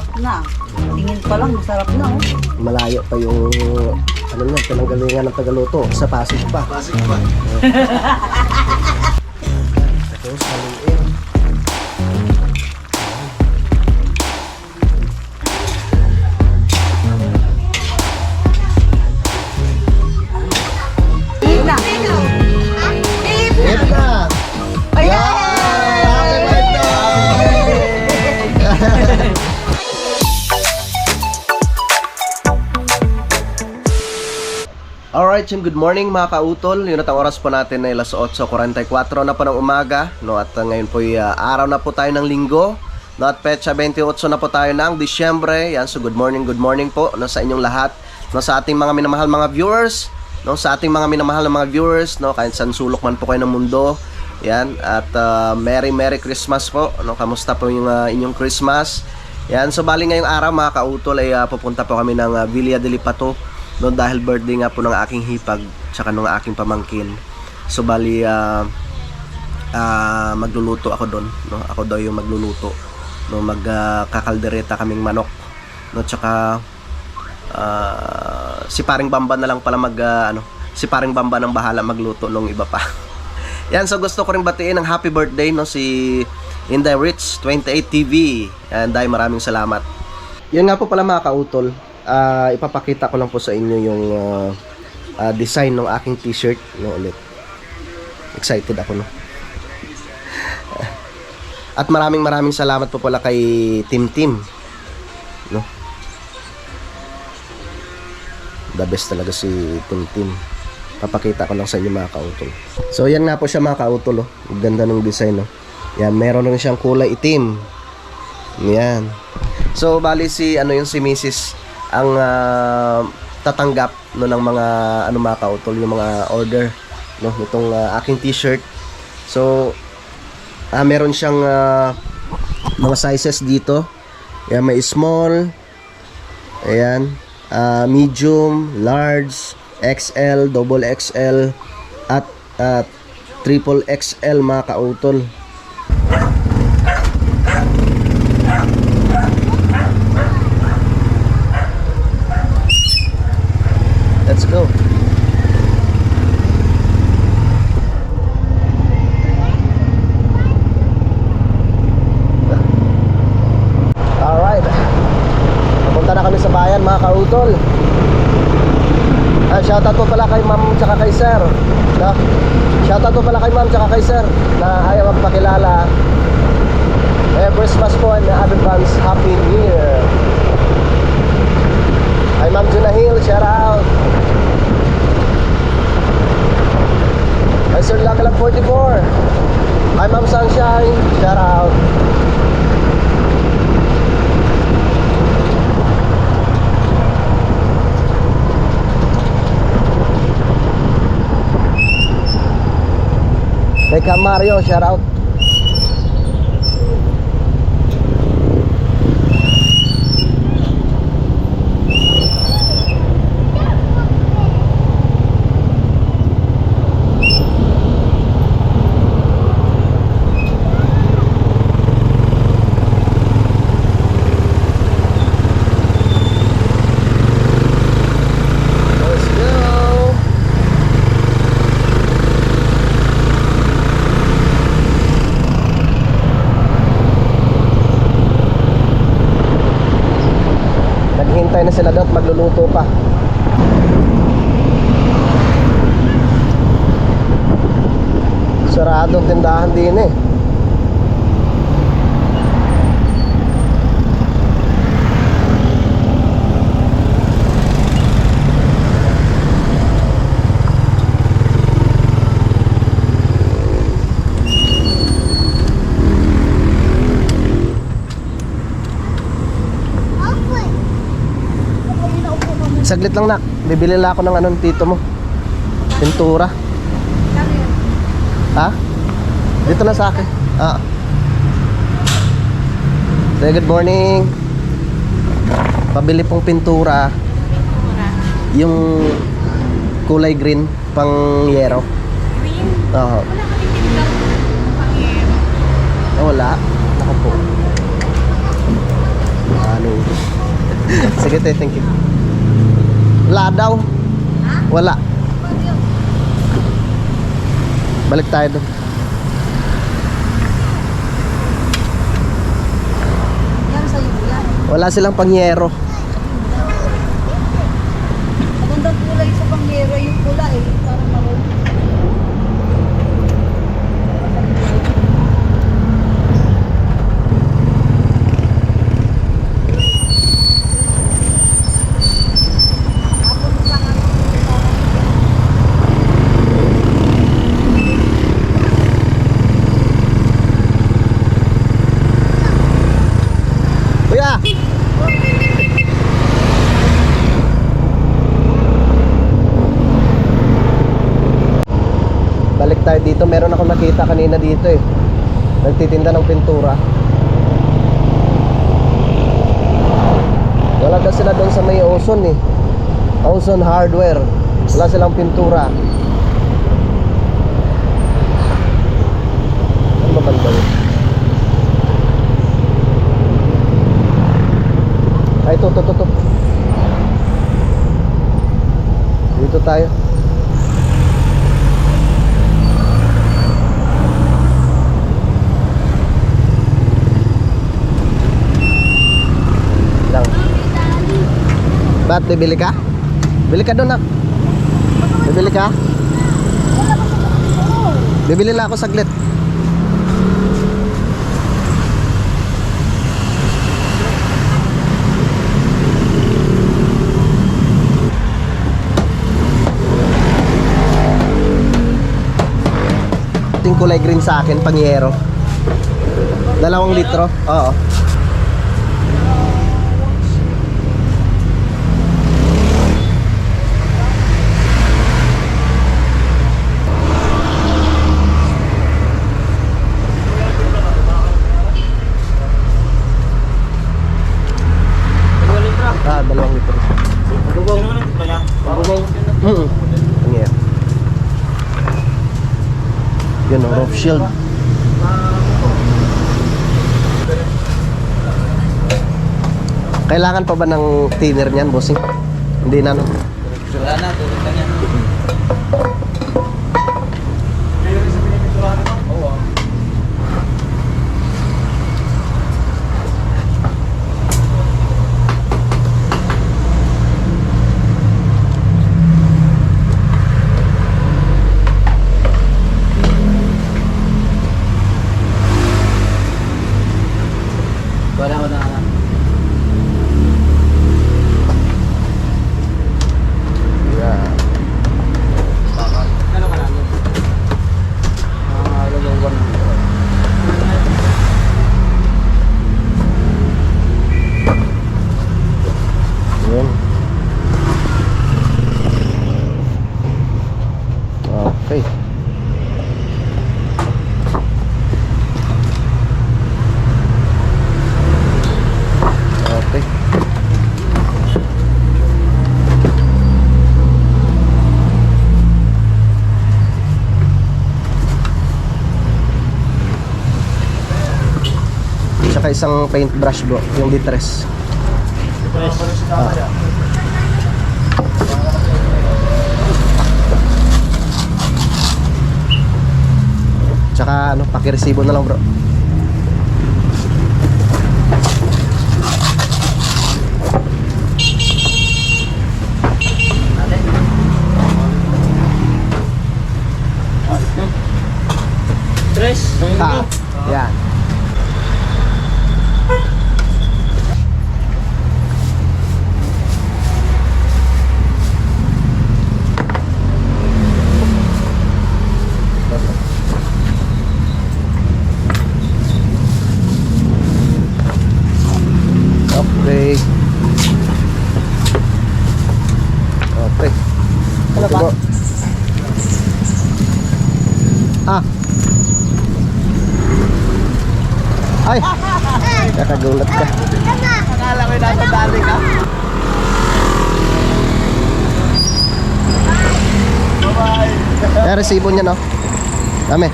Sarap na. Tingin pa lang, masarap na. Oh. Malayo pa yung ano na, pinanggalingan ng tagaluto. Sa Pasig pa. Pasig pa. Tapos, haluin. Tingin na. Ito na! Ayan! Alright, good morning mga kautol. Yun at ang oras po natin ay alas 8:44 na po ng umaga, no? At ngayon po ay araw na po tayo ng linggo, no? At petsa 28 na po tayo ng Disyembre. Yan, so good morning po, no, sa inyong lahat, no, sa ating mga minamahal mga viewers, no, sa ating mga minamahal na mga viewers, no, kahit saan sulok man po kayo ng mundo. Yan, at Merry Christmas po, no? Kamusta po yung inyong Christmas? Yan, so bali ngayong araw mga kautol ay pupunta po kami ng Villa de Lipato, no, dahil birthday nga po ng aking hipag tsaka ng aking pamangkin. So bali magluluto ako doon, no? Ako daw yung magluluto, no, magkakaldereta kaming manok, no, tsaka si Paring Bamba na lang pala si Paring Bamba nang bahala magluto nung iba pa. Yan, so gusto ko ring batiin ng happy birthday, no, si Inday Rich 28 TV. And maraming salamat. Yan nga po pala mga kautol. Ipapakita ko lang po sa inyo yung design ng aking t-shirt, no, ulit. Excited ako, no. At maraming salamat po pala kay Tim, no. The best talaga si Tim. Papakita ko lang sa inyo mga kautol. So yan nga po siya mga kautol, oh. Ang ganda ng design, no. Yan, meron rin siyang kulay itim. Yan. So bali si Mrs. ang tatanggap, no, ng mga mga kautol, yung mga order, no, nitong aking t-shirt. So meron siyang mga sizes dito. Yan, may small, ayan, medium, large, XL, double XL, at triple XL mga kautol. Let's go. Alright. Papunta na kami sa bayan mga kautol. Shoutout po pala kay ma'am tsaka kay sir, no? Shoutout po pala kay ma'am tsaka kay sir na ayaw magpakilala. Christmas po and advance Happy New Year. Hi Ma'am Junahil, shout out. Hi Sir Lakalag 44. Hi Ma'am Sunshine, shout out. Hey Cam Mario, shout out. Naghihintay na sila doon at magluluto pa. Saradong tindahan din eh. Saglit lang nak, bibili lang ako ng anong tito mo. Pintura. Ha? Dito na sa akin. Say good morning. Pabili pong pintura. Yung kulay green, pang yero. Green? Oo. Wala kami tinitang pang yero. Wala. Ako po. Ano Sige, te, thank you. Wala daw. Wala. Balik tayo doon. Yan sa'yo yan. Wala silang pangyero. Magandang kulay sa pangyero yung pula eh. Parang maroon. Kuya! Balik tayo dito. Meron ako nakita kanina dito eh. Nagtitinda ng pintura. Wala daw sila doon sa may Ozone eh. Ozone Hardware. Wala silang pintura. Ano ba banda yun? Ay, ito. Dito tayo. Lang. Ba't bibili ka? Bili ka doon, ah. Bibili ka? Bibili lang ako saglit. Yung kulay green sa akin, pangyero. 2 litro. Oo. Ah, 2 litro. Pangyero. Yun ang roof shield. Kailangan pa ba ng thinner niyan, bossing? Hindi na, no? Wala na, tulog na yan. Wala ko na. Yeah. Ano ka namin? Luluwan. Yun. Okay. Okay. Tsaka isang paintbrush, bro, yung Litres. Tsaka ano, pakiresibo na lang, bro. Tres. Ah, yan. Okay. Okay. Ano ba? Bro. Ah. Ay. Kakagulat ka. Akala ko yung nasa dali ka. Bye-bye. Kaya resibo niya, no? Dami.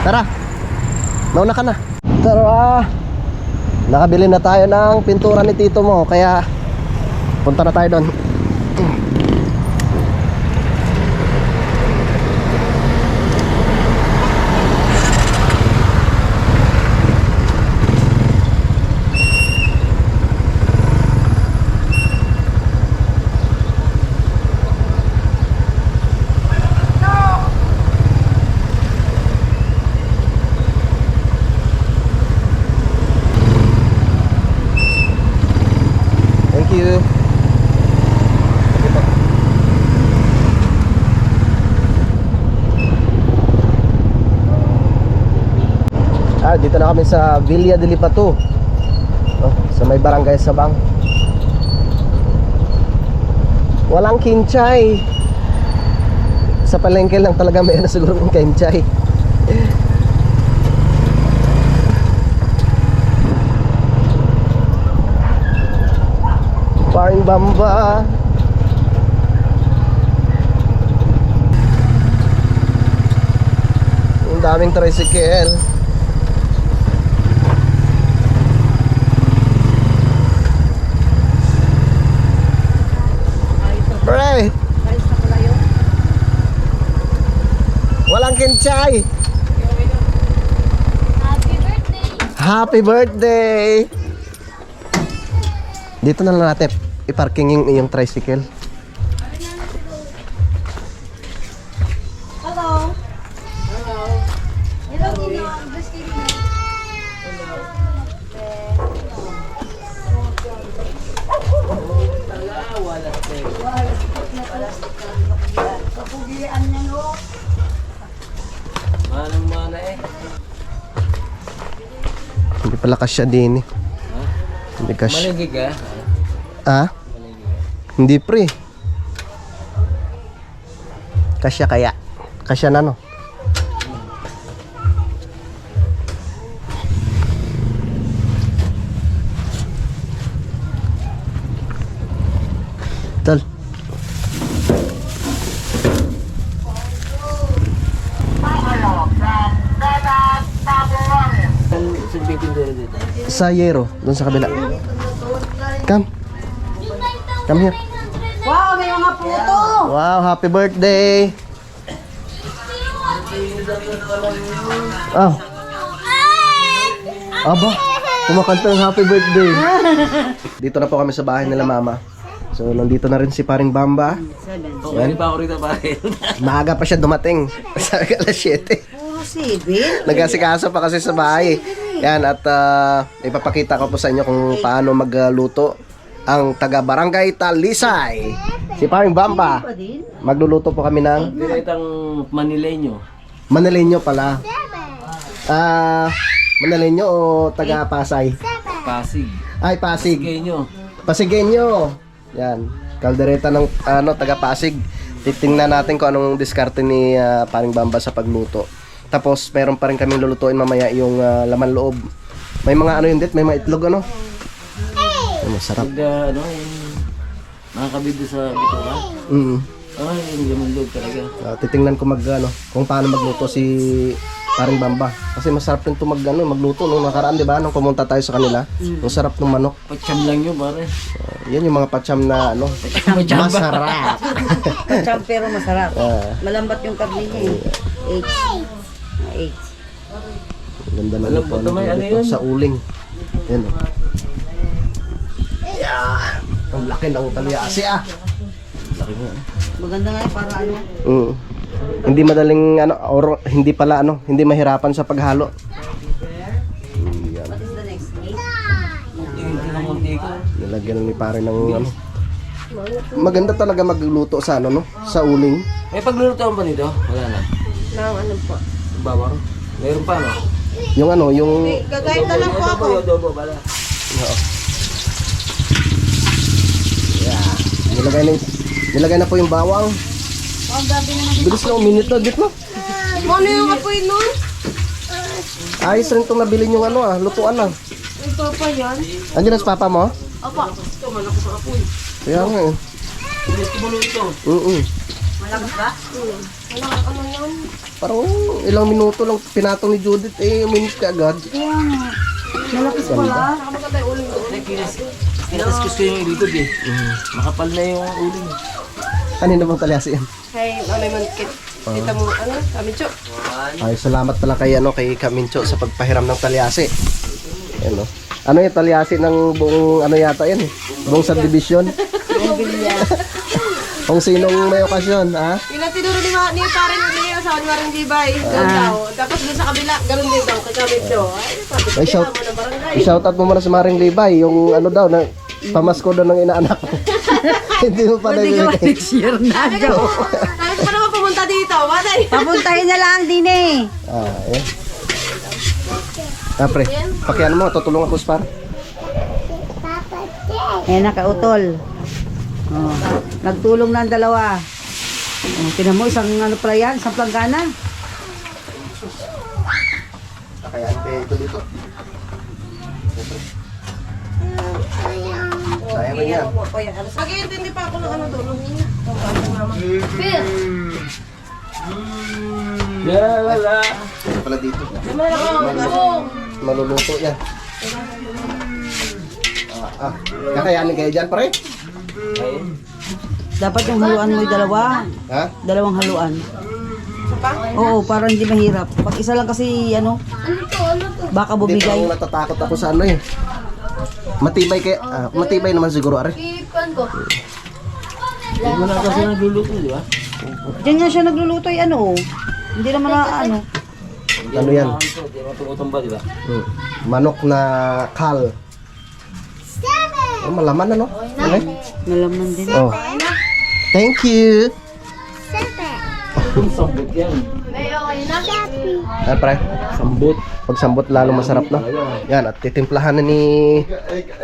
Tara. Nauna ka na. Tara. Nakabili na tayo ng pintura ni tito mo, kaya punta na tayo doon. Thank you. Dito na kami sa Villa de Lipatu. Sa may barangay Sabang. Walang kinchay. Sa palengke lang talaga may siguro ng kinchay. Paring Bamba. Ang daming tricycle. Pre, Guys, na pala yun. walang kinchay. Happy birthday! Happy birthday. Dito na lang natin i-parking yung tricycle. Hello! Hello! Hello, Nino. Just kidding. Kapugian niya, no? Manang-mana eh. Hindi pala kasya din eh. Hindi kasya. Maligig ah. Ah? Hindi pre. Kasya kaya. Kasya na no. Tol. Sumpitin doon dito. Sa Yero, doon sa kabila. Come. Come here. Wow, may mga puto! Wow, happy birthday. Oh. Aba, kumakanta ng happy birthday. Dito na po kami sa bahay nila mama. So, nandito na rin si Paring Bamba. Hindi pa ako rito pare. Maaga pa siya dumating. Sabi ka alas 7. Puro sibin. Nag-asikaso pa kasi sa bahay. Yan, at ipapakita ko po sa inyo kung paano magluto ang taga-barangay Talisay. Si Paring Bamba. Pa din? Magluluto po kami ng Diretang Manileño. Manileño pala. Manileño o taga-Pasay? Pasig. Ay, Pasig. Kenyo. Pasigueño. Yan. Kaldereta ng taga-Pasig. Titingnan natin kung anong diskarte ni Paring Bamba sa pagluto. Tapos meron pa rin kaming lulutuin mamaya yung laman loob. May mga ano yun dit, may mga itlog ano. Ay, masarap. Pag ano, yung nakakabid sa bituka. Ay, yung laman loob talaga. Titingnan ko kung paano magluto si Paring Bamba. Kasi masarap rin ito magluto. Nung nakaraan, di ba? Nung pumunta tayo sa kanila, ang sarap ng manok. Pacham lang yun pare. Yan yung mga pacham na masarap. Kacham pero masarap. Ah. Malambat yung karne niya eh. 8. Ganda na Alam mo, luto may ano dito yun? sa uling. Yan o. Yeah. Ang laki ng talyasi ah. Laki mo. Maganda nga eh, para ano. Hindi madaling hindi pala hindi mahirapan sa paghalo. Yan. What is the next? 8? Yung kinamunti ko. Nilagyan ni pare ng Maganda talaga magluto sa sa uling. May paglulutuan pa nito? Wala na. Nang ano po? Bawang. Meron pa no? Yung Gagayad na lang po ako. Adobo pala. Oo. Yeah. Nilagay na po yung bawang. Ang gabi naman. Bilis na uminit na dit mo. Ano yung apoy nun? Ayos rin itong nabilin yung lutuan na. May papa yan? Andiyan na sa papa mo? Opo. Ito, malaki sa kapoy. Kaya nga eh. Bilis ko mo ito. Malakas ba? Walang ano yan? Parang ilang minuto lang pinatong ni Judith uminit ka agad. Kaya nga. Malaki pala. Kinaskis ko yung ilikod eh. Makapal na yung uling. Kanino bang talyasi yan? Hey, Mami Mankit. Kita mo, ano, kami Cho. Ay, salamat pala kay Kamincho sa pagpahiram ng talyasi. Ano? Ano yung talyasi ng buong ano yata yan eh? Buong subdivision. Kung sinong may okasyon, ha? Yung natinuro ni Karen ni sa Maring Dibay. Doon daw. Tapos doon sa kabila, ganun din daw, kay kami Cho. Ay, sabi ko, Ay, shout- kailangan mo ng barangay. I-shout out mo muna sa Maring Libay, yung ano daw, na pamasko daw ng inaanak mo. Hindi mo pa nabibigay. Year na, Sabi ko pa naman pumunta dito. Matay. Papuntahin na lang din eh. Ah, ayan. Ah, pre, pakiano mo, tutulungan ko sa par. Ayan, nakautol. Oh, nagtulong na ang dalawa. Oh, tinan mo, isang ano pala yan, isang planggana. Kaya ito dito. Sayang mo yan. Mag-iintindi pa ako ng ano doon. Wala. Ito pala dito. Phil. Maluluto yan. Kakayanin kayo dyan, pare? Dapat yung haluan mo yung dalawa. Ha? Dalawang haluan. Oo, para hindi mahirap. Pag isa lang kasi, ano, baka Hindi bumigay. pa natatakot ako sa ano eh. Matibay kaya, matibay naman siguro, are. Hindi mo na kasi nagluluto, di ba? Diyan nga siya nagluluto yung ano. Hindi naman na ano. Ano yan? Hindi mo tumutumba, di ba? Manok na kal. Oh, malaman ano? Okay. Malaman din. Oh. Thank you. Sambot yan. Ah, pre. Sambot. Pag sambot lalo masarap na. Yan, at titimplahan na ni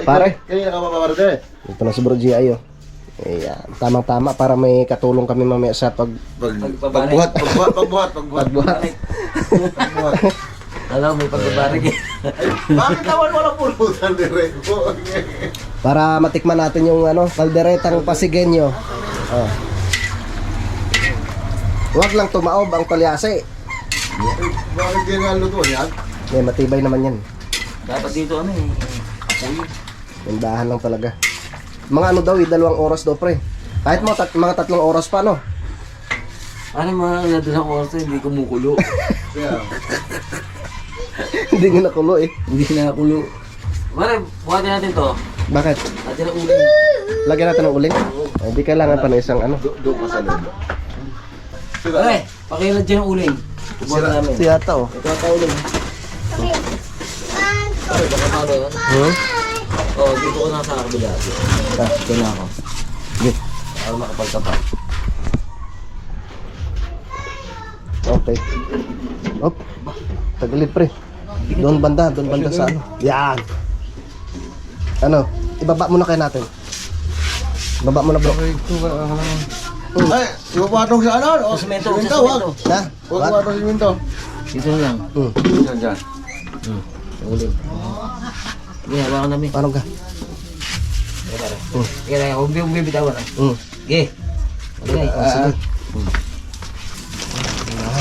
pare. Kaya nakapaparte. Ito na si Bro G ayo. Ayan, tamang-tama para may katulong kami mamaya sa Pagbuhat. Alam, may pagbabarig eh. Bakit naman walang pulutan dire? para matikman natin yung ano, kalderetang pasigenyo. Oh. Huwag lang tumaob ang talyasi. Bakit di nga luto yan? Eh, matibay naman yan. Dapat dito ano eh. Apoy. Tindahan lang talaga. Mga ano daw, 2 oras daw pre. Kahit mga 3 oras pa, no? Ano mga nadalang oras na hindi kumukulo. Kaya, Hindi nga nakulo eh. Hindi na nakulo. Mare, buhatin natin to. Bakit? Natin ang uling. Lagyan natin ng uling? Hindi kailangan pa ng isang ano. doon pa sa loob. Mare, pakilad dyan ang uling. Buhatin namin. Ito yata oh. Ito ang kauling. Pare, baka paano yun? Oo, dito ko na sa kabila. Dito na ako. Sige. Para makapagtapat. Okay. Op. Tagilid pre. Doon banda sa ano. Yan. Ano? Ibaba muna kayo natin. Ibaba muna bro. Ay, ipapatong sa ano? O, Simento, simento, wag. Ha? Huwag What? ipapatong sa simento. Dito na lang. Diyan, diyan. Ang uling. Sige, hawakan namin. Paano ka? Sige, huwag bibitawan ah. Sige. Okay. Sige.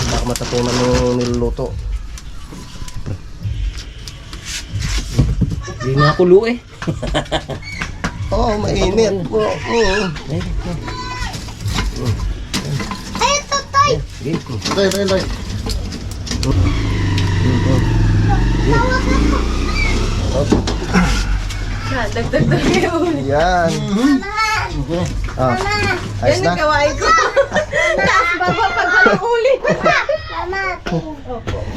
Baka matatunan yung niluluto. Hindi na kulo eh. Oo, mainit. Sige. Tay, tay, tay. Dagdag yung uling. Yan. Ah, ayos na. Gawain ko. Taas baba pag walang uling.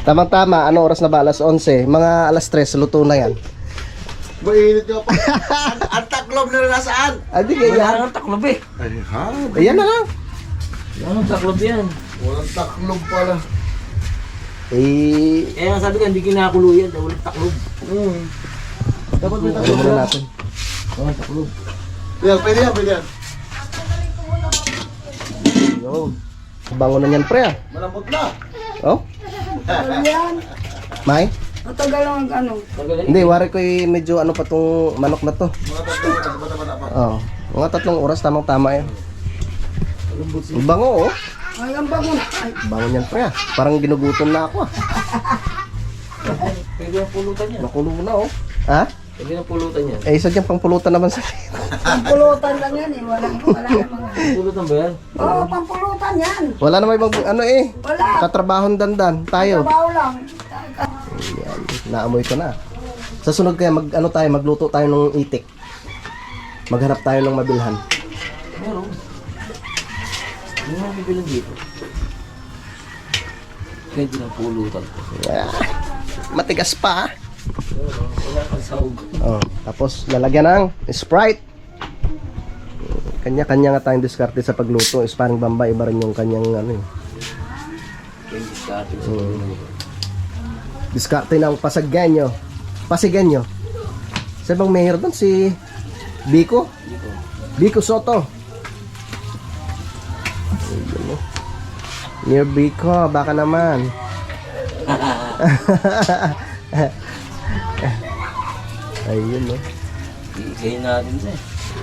Tamang-tama, ano oras na ba? Alas 11. Mga alas 3, luto na yan. Mainit ka pa. Ang taklob na nasaan? Adi Wala ganyan. nang taklob eh. Ay, ha? Ayan na lang. Wala nang taklob yan. Walang taklob pala. Eh, Eh, ang sabi ko, hindi kinakulo yan. Walang taklob. Dapat may ano taklob muna yan. natin? Walang taklob. Yan, pwede yan, pwede yan. Yun. Bango na yan, pre ah. Malambot na. Oh? May? Matagal lang ano. Hindi, wari ko medyo ano pa tong manok na to. Mga tatlo, bata-bata pa. Oo. Mga 3 oras, tamang-tama yan. Ang bango, oh. Ay, ang bango. Ay, Bango niyan, pre ah. Parang ginugutom na ako ah. Pwede ang pulutan yan. Nakulo na oh. Ha? Pwede ang pulutan yan. Eh, isa dyan pangpulutan naman sa Pampulutan lang yan eh. Wala namang... Pulutan ba yan? Oo, pampulutan yan. Wala naman ibang ano eh. Wala. Katrabahon dandan. Tayo. Trabaho lang. Yan. Naamoy ko na. Sa sunod kaya magluto tayo ng itik. Maghanap tayo ng mabilhan. Meron. Hindi mo bibilang dito. Pwede ng pulutan ko. Ah, matigas pa. Wala kang sahog. Oh, tapos lalagyan ng Sprite. Kanya-kanya nga tayong diskarte sa pagluto. Parang Bamba, iba rin yung kanyang ano eh. Pwede diskarte sa Diskarte ng Pasaggenyo. Pasigenyo. Sa bang mayor doon? Si Biko? Biko Soto. Ayun, oh. Near Biko, baka naman. Ayun, no. Iikayin natin siya.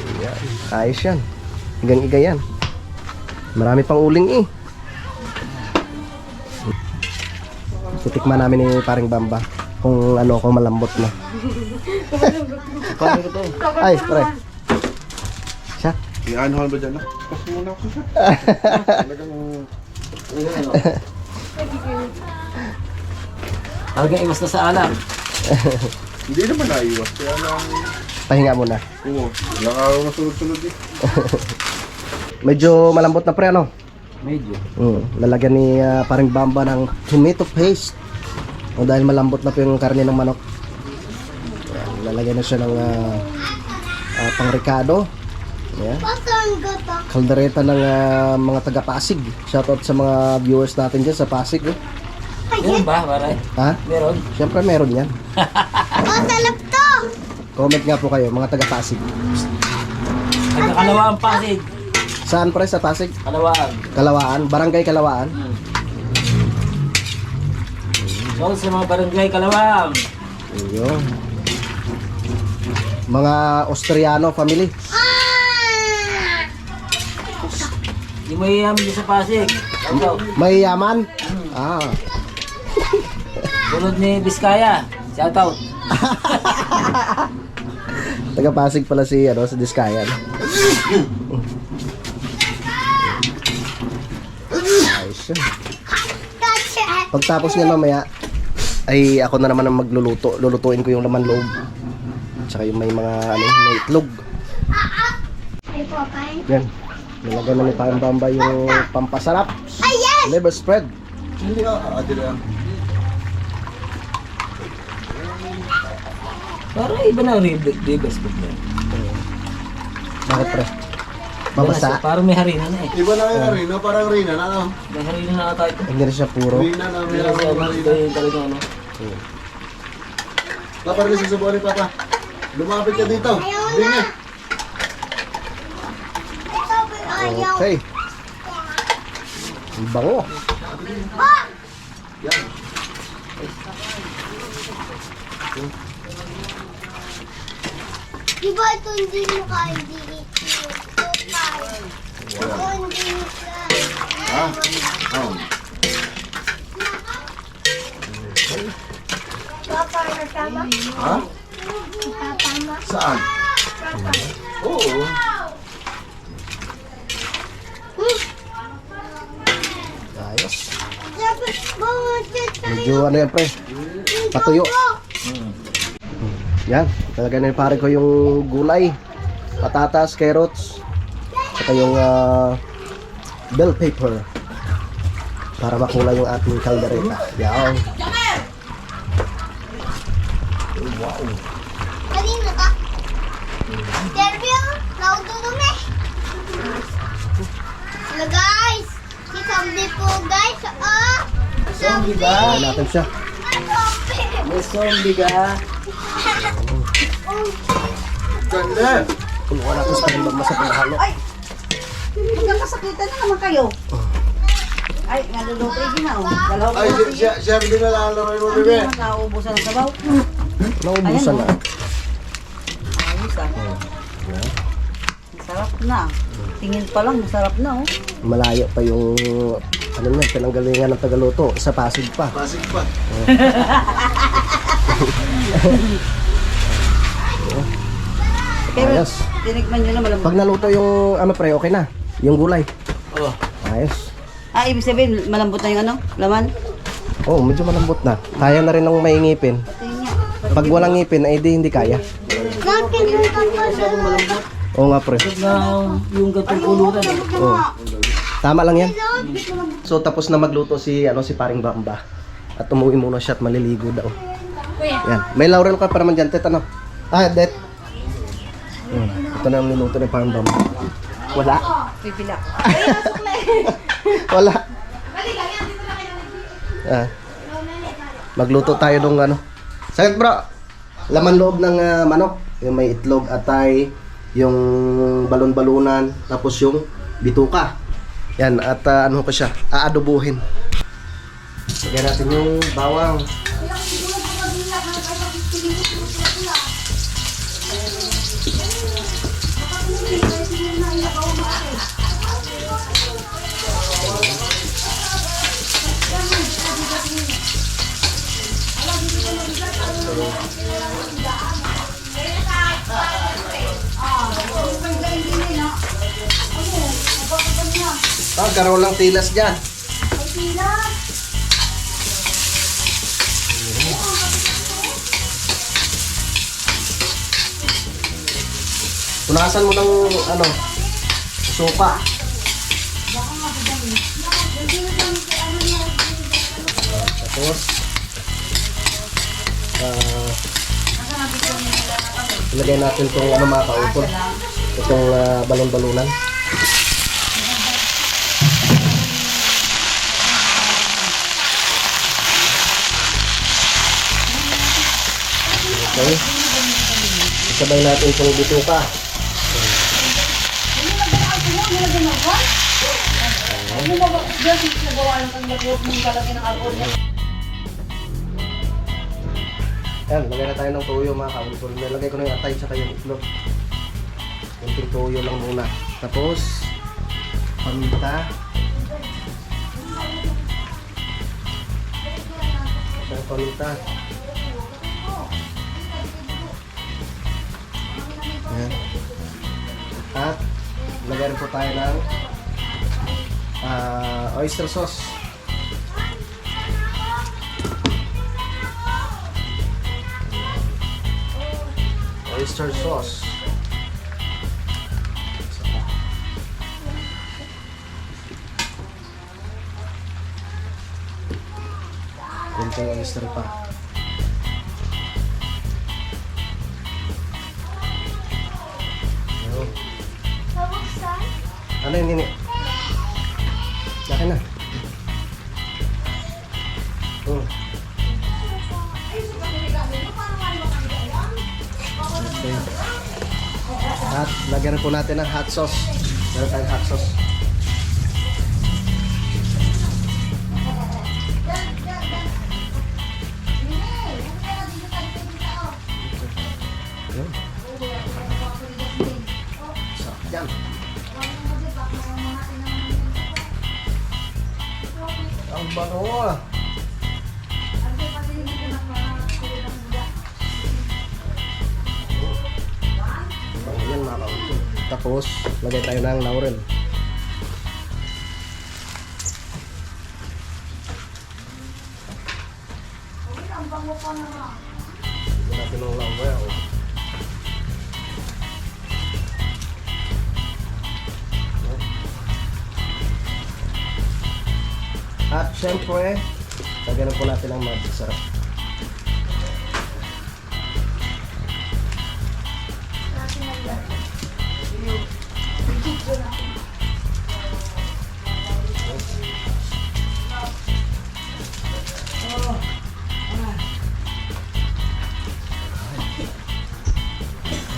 Ayan. Ayos yan. Hanggang iga yan. Marami pang uling eh. Titikman namin ni paring Bamba kung ano, kung malambot na. Paano ko to? Ay, pre. Siya. Ianuhan ba dyan na? Pas muna ako siya. Talagang... Ano? Hanggang iwas na sa alam. Hindi naman naiwas. Kaya lang... Pahinga muna. Oo. Wala ka ako masunod-sunod eh. Medyo malambot na pre, ano? Medyo. Lalagyan ni paring Bamba ng tomato paste. O dahil malambot na po yung karne ng manok. Ayan, lalagyan na siya ng pang-ricado. Ayan. Kaldereta ng mga taga-Pasig. Shoutout sa mga viewers natin dyan sa Pasig. Eh. Meron ba, Maray? Ha? Meron? Siyempre meron yan. Comment nga po kayo, mga taga-Pasig. Nagkakalawaan Pasig. Saan pre sa Pasig? Kalawaan. Kalawaan? Barangay Kalawaan? So, sa mga barangay Kalawaan. Ayun. Mga Austriano family. Hindi mo iyaman din sa Pasig. Ikaw. May yaman? Ah. Tulad ni Biskaya. Shoutout. Taga-Pasig pala si ano, sa Diskayan. Ayos yun. Pagtapos niya mamaya, ay ako na naman ang magluluto. Lulutuin ko yung laman loob. Tsaka yung may mga ano, may itlog. Yan. Nilagyan na ni Parang Bamba yung pampasarap. Liver spread. Hindi ka. Ate lang. Parang iba na ribs food na. Bakit pre? Babasa? Parang may harina na eh. Iba na yung Rina. Parang Rina na ano. May harina na ata ito. Hindi na siya puro. Rina na. May Pero sa Rina. iba yung talaga ano. Papa, rin susubuan ni Papa. Lumapit ka dito. Rina. Okay. Ang bango. Di ba ito hindi mo kaya hindi ito hindi mo Ha? Oh. Papa, natama? Ha? Tatama? Saan? Oo. Ayos. Sabi, bawat Medyo ano yan pre? Patuyo. Yan. Talaga na pare ko yung gulay. Patatas, carrots. Saka yung bell pepper. Para makulay yung ating kaldereta. Yan. Kanina ka? Interview? Nauto dumi. Hello guys! Si Zombie po guys! Oh! Zombie! Ayan natin siya. May zombie ka. Ganda. Tulungan natin sa kanilang masa panghalo. Ay! Magkakasakitan na naman kayo. Ay, naluluto din na. Oh. Dalawang Ay, siya din na lalaro mo, bebe. Hindi naman nauubusan ng sabaw. Naubusan na. Ayos ah. Masarap na. Tingin pa lang, masarap na oh. Malayo pa yung ano niya, pinanggalingan ng Tagaluto. Sa Pasig pa. Pasig pa. Pero Ayos. tinikman nyo na malambot. Pag naluto yung ano pre, okay na. Yung gulay. Oh. Ayos. Ah, ibig sabihin, malambot na yung ano? Laman? Oh, medyo malambot na. Kaya na rin ng may ngipin. Pag walang ngipin, ay hindi kaya. Oo nga pre. Na yung gatong pulutan. Oo. Tama lang yan. So tapos na magluto si paring Bamba. At umuwi muna siya at maliligo daw. Yan. May laurel ka para man dyan, Tet, ano? Ah, Det. Ito na ang niluto ni paring Bamba. Wala. Pipila. Wala. Ah. Magluto tayo nung ano. Sakit bro. Laman loob ng manok. Yung may itlog, atay, yung balon-balunan, tapos yung bituka. Yan, at ano ko siya, aadobuhin. Lagyan natin yung bawang. Karoon lang tilas dyan. Punasan mo ng ano, suka. Tapos ilagay natin itong ano mga kaupon. Itong balon-balunan. Okay. Isabay natin itong bituka. Yan, lagay na tayo ng tuyo mga kaulipol. Nilagay ko na yung atay tsaka yung itlog. Kunting tuyo lang muna. Tapos, paminta. Paminta. Ayan. At lagyan po tayo ng oyster sauce. Oyster sauce. Kunting oyster pa. Ano yun, Nini? Laki na. Okay. At lagyan po natin ng hot sauce. Meron tayong hot sauce. Yun. Sarap yan. Ang bango ah. Yan mga kautol. Tapos, lagay tayo ng laurel. Lagyan natin ng laurel. At syempre, lagyan po natin ang magic sarap.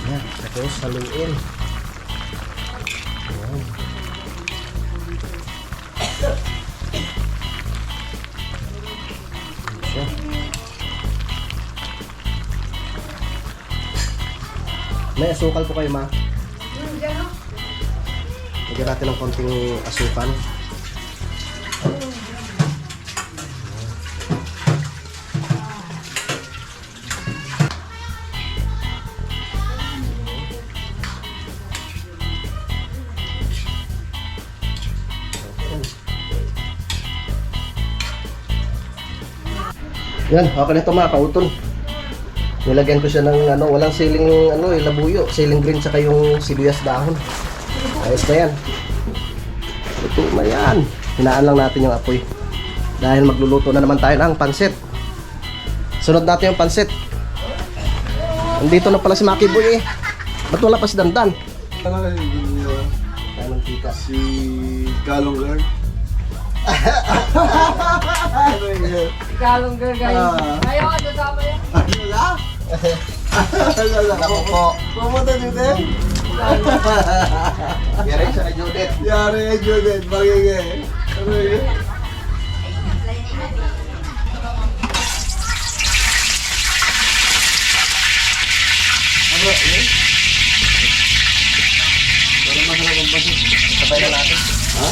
Ayan, tapos haluin. Ayan. Siya. May asukal po kayo, ma? Lagyan natin ng konting asukal. Yan, okay na ito mga kautol. Nilagyan ko siya ng ano, walang siling ano, labuyo, siling green saka yung sibuyas dahon. Ayos na yan. Ito na yan. Hinaan lang natin yung apoy. Dahil magluluto na naman tayo ng pansit. Sunod natin yung pansit. Andito na pala si Maki Boy eh. Ba't wala pa si Dandan? Ano na Tayo ng tika. si Galong Girl? Galong girl, guys. Ayaw, ano sama yan? Ano na? Ako po. Pumunta dito eh. Yari siya kay Judith. Yari kay Judith, magiging. Ano yun? Ano yun? Para masarap ang basit. Sabay na natin. Ha?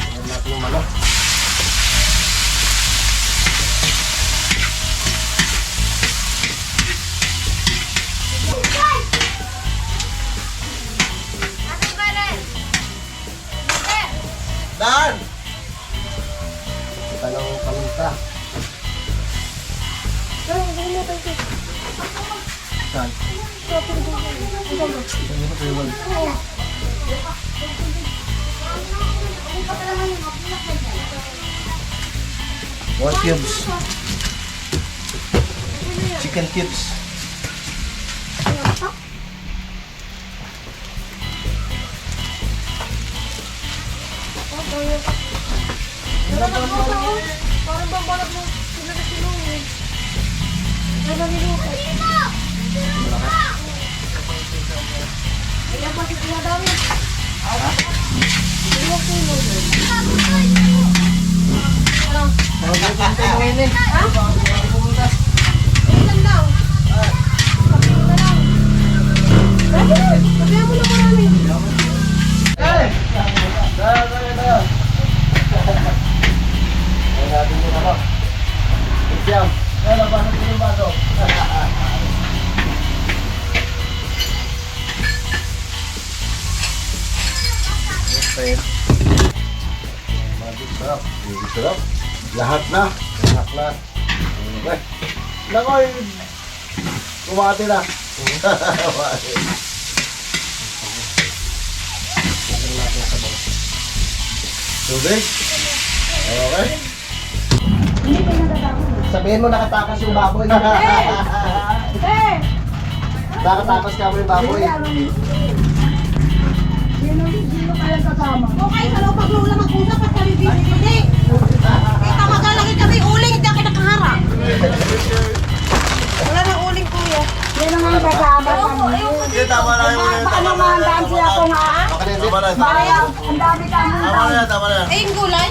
Ayan natin yung manok. Dan! Tanong paminta. Saan? What cubes? Chicken cubes. Parang babalak mo. Sila na sinunod. Ay, nalilupay. Kaya pa si Tia Dami. Ilan lang? Sabihin na lang. Sabihin mo na marami. Ayan natin yung ano. Siyam. Ayan, labasan ko yung baso. Okay. Magic sarap. Sarap. Lahat na. Lahat na. Okay. Nakoy! Kumati na. Lagyan natin sa bawang. Tubig? Okay. Sabihin mo nakatakas yung baboy. Nakatakas ka mo yung baboy. Okay, sa loob pag-uula mag-usap at kami bibili. Eh, tamagalagi kami uling, hindi ako nakaharap. Wala nang uling, kuya. Yan ang mga kasama kami. Hindi, tama na yun. Ano mga daan siya ko nga? Okay na Tama na. Ang dami kami. Tama na yan, tama na yan. Eh, yung gulay?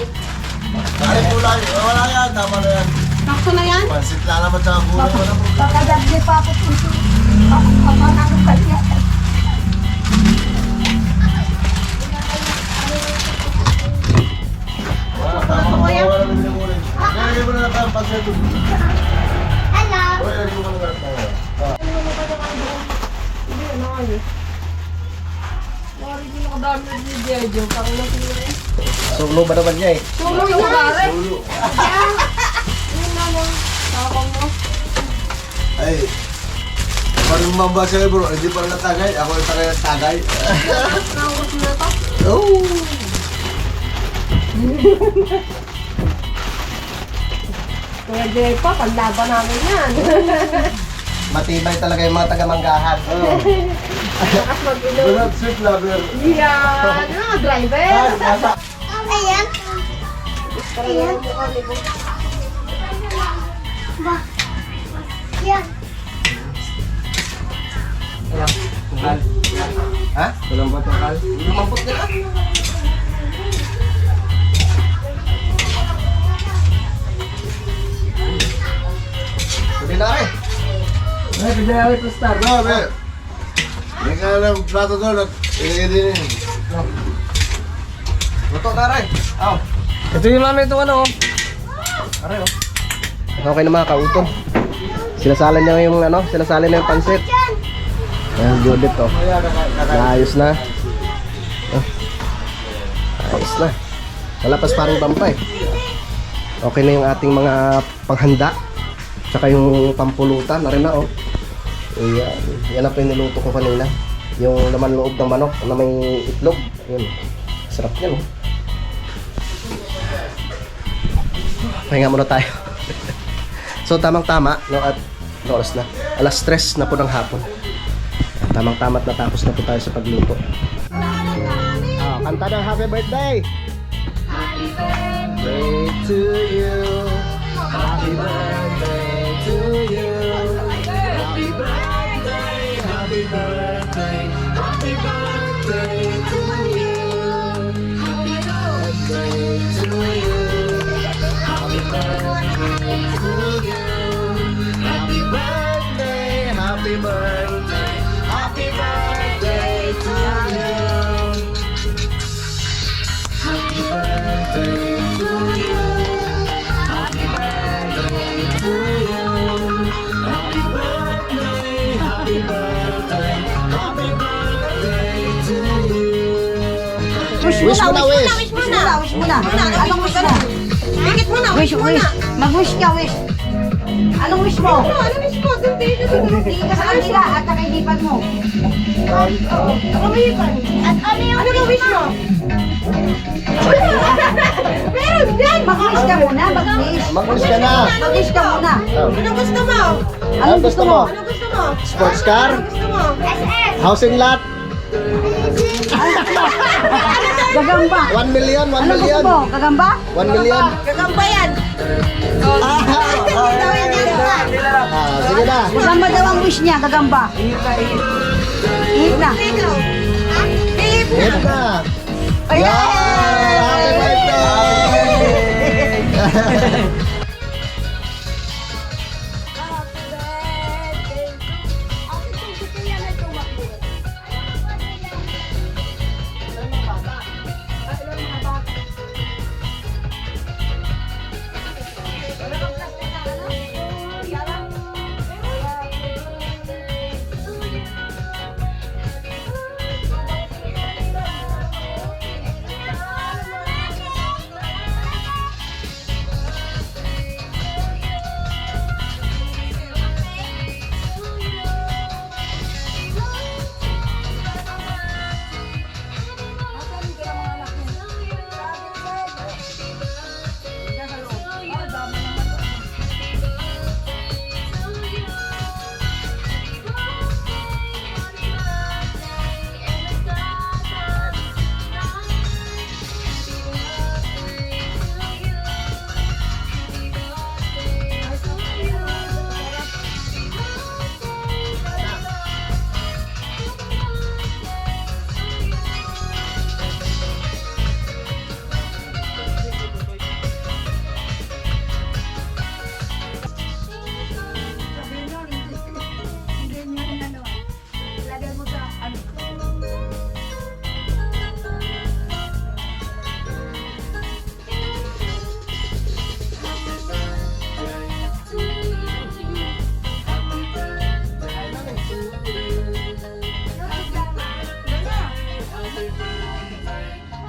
Kahit kulay, wala yan, tama na yan. Sakto na yan? Pansit lang naman sa kulay. Wala problema. Pagkadagli pa ako kung papanalo kanya. Tama ko, wala naman yung kulay. Lagay mo na lang ang pansit. Hello. Okay, lagay mo na lang. Hindi, ano nga yun? Wari din ako dami na si Jejo. Parang nasa Sulo ba naman niya eh? Sulo yung gare. Yun na mo. Takong mo. Ay, parang mambasa bro, hindi pa rin natagay. Ako yung tagay. Nakakot mo na to. Oh! Kuya Jay pa, panlaban namin yan. Matibay talaga yung mga taga-manggahan. Lakas Do mag-ilog. not sit lover. Yan. Ano nga, driver? Ayan. Ayan. Mukha ni Bo. Ba. Yan. Ha? Walang batakal. Lumampot nila. Pwede na rin. Ay, kaya ito star. Grabe. May ka lang plato doon at din. Luto na rin. Aw. Ito yung namin ito ano. Aray oh. Okay na mga kautol. Sinasalin niya yung ano, sinasalin na yung pansit. Ayan, Judith oh. Naayos na. Oh. Ayos na. Kalapas parang bampay. Okay na yung ating mga panghanda. Tsaka yung pampulutan na rin na oh. Ayan. Yan ang piniluto ko kanina. Yung laman loob ng manok na may itlog. Ayan. Sarap yan oh. Pahinga muna tayo. So tamang-tama no, at oras na. 3:00 na po ng hapon. Tamang-tama at natapos na po tayo sa pagluto. Kanta ng happy birthday! Happy birthday to you. Happy birthday to you. Happy birthday, happy birthday, happy birthday to you. Happy birthday to you. Happy birthday to you. Happy birthday, happy birthday, happy birthday to you. Happy birthday to you. Happy birthday to you. Happy birthday, happy birthday, happy birthday to you. Wish mo na, wish. Wish mo na. Wish mo na. Anong wish mo? Pikit mo na. Wish, wish. Mag-wish ka, wish. Anong wish mo? Ano wish mo? Doon dito. Tingin ka sa kanila at nakahipan mo. Ako may ipan. At ano yung Ano ka wish mo? Meron yan. Mag-wish ka muna, mag-wish. Mag-wish ka na. Mag-wish ka muna. Anong gusto mo? Anong gusto mo? Anong gusto mo? Sports car? Anong gusto mo? SS? Housing lot? Gagamba. 1 million, 1 Ano gusto million. mo? Gagamba? 1 million. Gagamba yan. Sige na. Gagamba daw ang wish niya, gagamba. Ihip na. Ikaw. Beep. Hit na. Ayan! Happy birthday!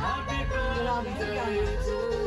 Happy birthday to you.